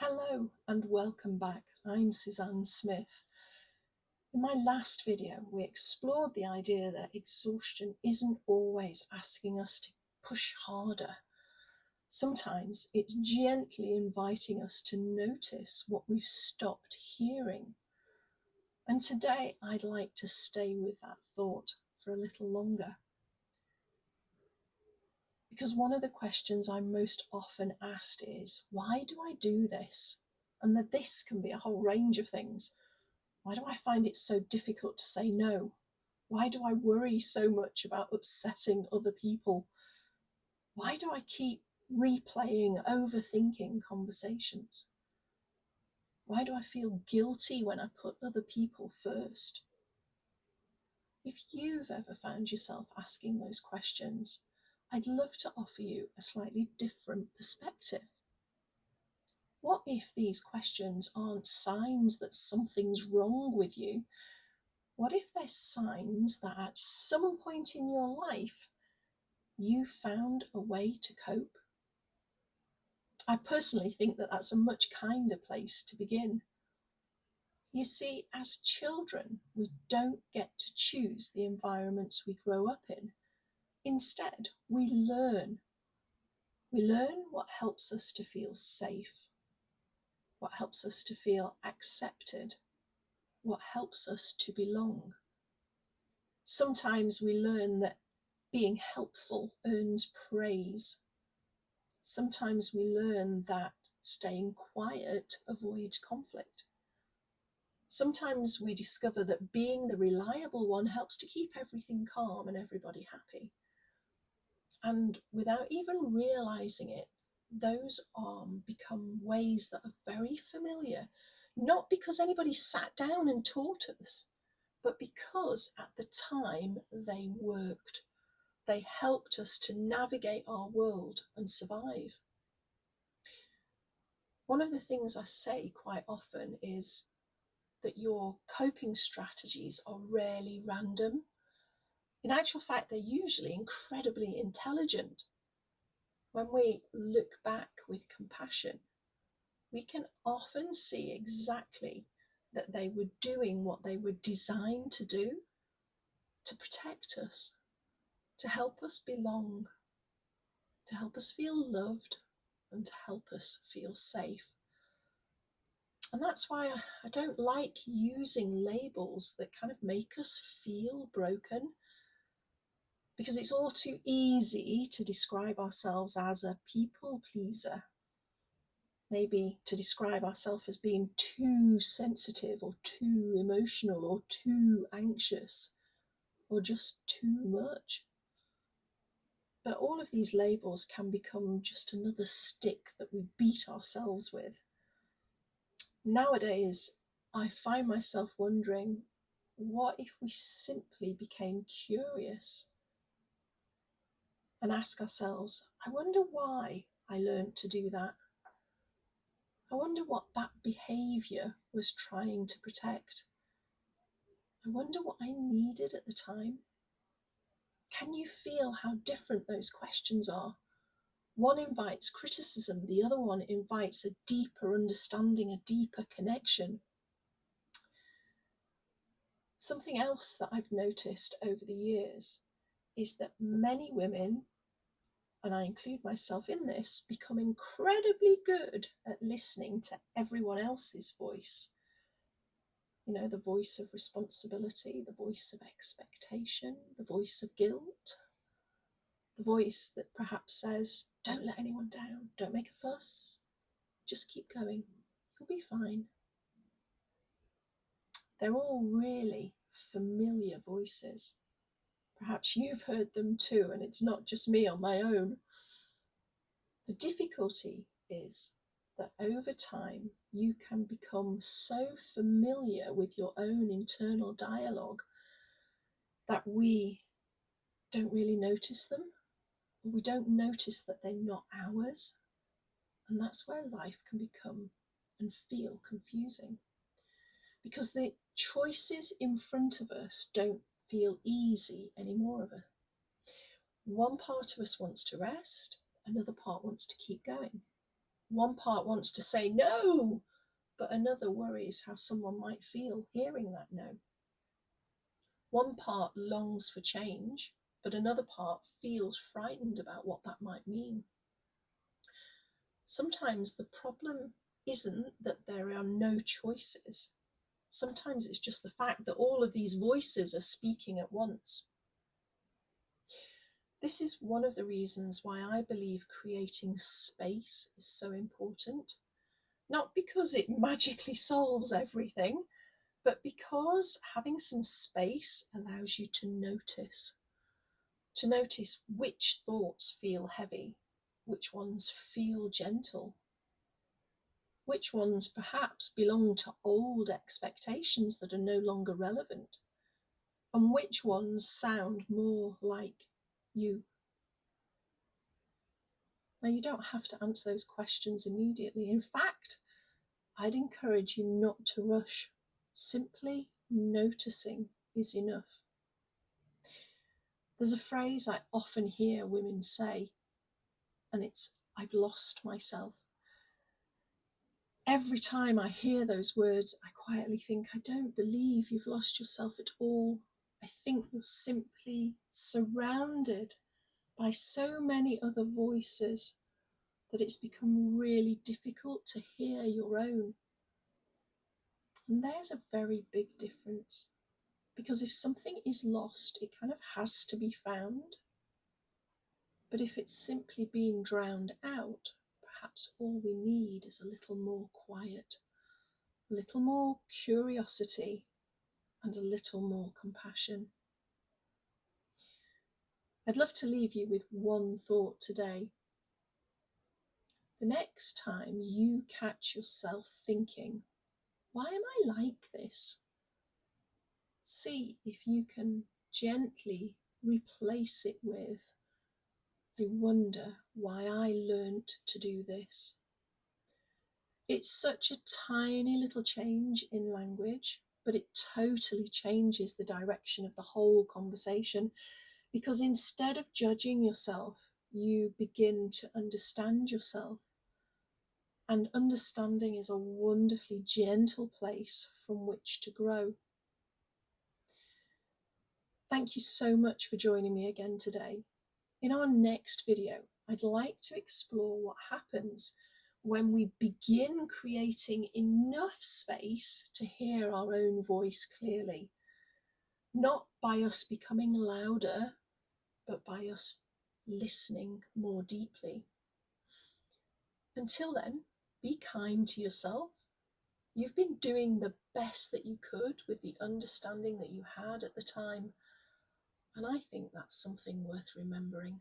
Hello and welcome back. I'm Suzanne Smith. In my last video, we explored the idea that exhaustion isn't always asking us to push harder. Sometimes it's gently inviting us to notice what we've stopped hearing. And today I'd like to stay with that thought for a little longer. Because one of the questions I'm most often asked is, why do I do this? And that this can be a whole range of things. Why do I find it so difficult to say no? Why do I worry so much about upsetting other people? Why do I keep replaying, overthinking conversations? Why do I feel guilty when I put other people first? If you've ever found yourself asking those questions, I'd love to offer you a slightly different perspective. What if these questions aren't signs that something's wrong with you? What if they're signs that at some point in your life, you found a way to cope? I personally think that that's a much kinder place to begin. You see, as children, we don't get to choose the environments we grow up in. Instead, we learn. We learn what helps us to feel safe, what helps us to feel accepted, what helps us to belong. Sometimes we learn that being helpful earns praise. Sometimes we learn that staying quiet avoids conflict. Sometimes we discover that being the reliable one helps to keep everything calm and everybody happy. And without even realizing it, those become ways that are very familiar, not because anybody sat down and taught us, but because at the time they worked. They helped us to navigate our world and survive. One of the things I say quite often is that your coping strategies are rarely random. In actual fact, they're usually incredibly intelligent. When we look back with compassion, we can often see exactly that they were doing what they were designed to do, to protect us, to help us belong, to help us feel loved, and to help us feel safe. And that's why I don't like using labels that kind of make us feel broken, because it's all too easy to describe ourselves as a people pleaser. Maybe to describe ourselves as being too sensitive or too emotional or too anxious or just too much. But all of these labels can become just another stick that we beat ourselves with. Nowadays, I find myself wondering, what if we simply became curious and ask ourselves, I wonder why I learned to do that. I wonder what that behaviour was trying to protect. I wonder what I needed at the time. Can you feel how different those questions are? One invites criticism, the other one invites a deeper understanding, a deeper connection. Something else that I've noticed over the years is that many women, and I include myself in this, become incredibly good at listening to everyone else's voice. You know, the voice of responsibility, the voice of expectation, the voice of guilt, the voice that perhaps says, don't let anyone down, don't make a fuss, just keep going, you'll be fine. They're all really familiar voices. Perhaps you've heard them too, and it's not just me on my own. The difficulty is that over time you can become so familiar with your own internal dialogue that we don't really notice them. We don't notice that they're not ours. And that's where life can become and feel confusing. Because the choices in front of us don't feel easy anymore of us. One part of us wants to rest, another part wants to keep going. One part wants to say no, but another worries how someone might feel hearing that no. One part longs for change, but another part feels frightened about what that might mean. Sometimes the problem isn't that there are no choices. Sometimes it's just the fact that all of these voices are speaking at once. This is one of the reasons why I believe creating space is so important. Not because it magically solves everything, but because having some space allows you to notice which thoughts feel heavy, which ones feel gentle, which ones perhaps belong to old expectations that are no longer relevant, and which ones sound more like you. Now, you don't have to answer those questions immediately. In fact, I'd encourage you not to rush. Simply noticing is enough. There's a phrase I often hear women say, and it's, I've lost myself. Every time I hear those words, I quietly think, I don't believe you've lost yourself at all. I think you're simply surrounded by so many other voices that it's become really difficult to hear your own. And there's a very big difference, because if something is lost, it kind of has to be found. But if it's simply being drowned out, perhaps all we need is a little more quiet, a little more curiosity, and a little more compassion. I'd love to leave you with one thought today. The next time you catch yourself thinking, why am I like this? See if you can gently replace it with, I wonder why I learnt to do this. It's such a tiny little change in language, but it totally changes the direction of the whole conversation, because instead of judging yourself, you begin to understand yourself. And understanding is a wonderfully gentle place from which to grow. Thank you so much for joining me again today. In our next video, I'd like to explore what happens when we begin creating enough space to hear our own voice clearly. Not by us becoming louder, but by us listening more deeply. Until then, be kind to yourself. You've been doing the best that you could with the understanding that you had at the time, and I think that's something worth remembering.